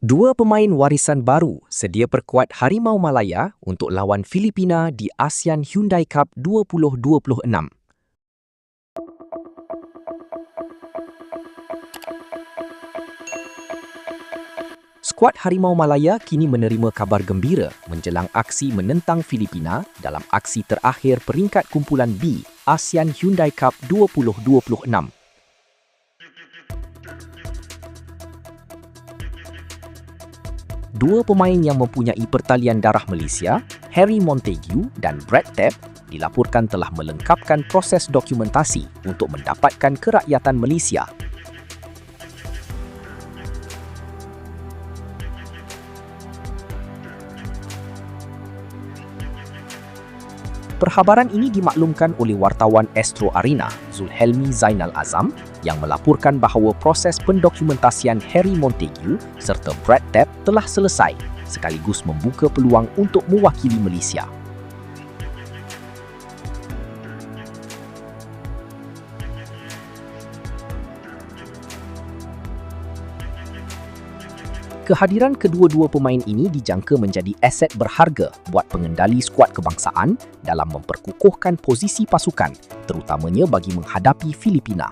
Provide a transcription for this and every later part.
Dua pemain warisan baru sedia perkuat Harimau Malaya untuk lawan Filipina di ASEAN Hyundai Cup 2026. Skuad Harimau Malaya kini menerima kabar gembira menjelang aksi menentang Filipina dalam aksi terakhir peringkat kumpulan B ASEAN Hyundai Cup 2026. Dua pemain yang mempunyai pertalian darah Malaysia, Harry Montague dan Brad Tapp, dilaporkan telah melengkapkan proses dokumentasi untuk mendapatkan kerakyatan Malaysia. Perkhabaran ini dimaklumkan oleh wartawan Astro Arena, Zulhelmi Zainal Azam, yang melaporkan bahawa proses pendokumentasian Harry Montague serta Brad Tapp telah selesai, sekaligus membuka peluang untuk mewakili Malaysia. Kehadiran kedua-dua pemain ini dijangka menjadi aset berharga buat pengendali skuad kebangsaan dalam memperkukuhkan posisi pasukan, terutamanya bagi menghadapi Filipina.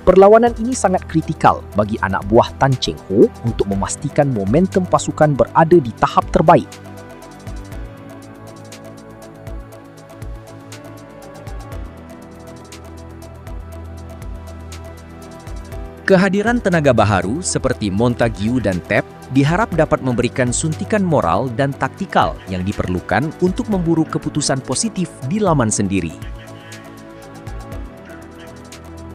Perlawanan ini sangat kritikal bagi anak buah Tan Cheng Ho untuk memastikan momentum pasukan berada di tahap terbaik. Kehadiran tenaga baharu seperti Montague dan Tapp diharap dapat memberikan suntikan moral dan taktikal yang diperlukan untuk memburu keputusan positif di laman sendiri.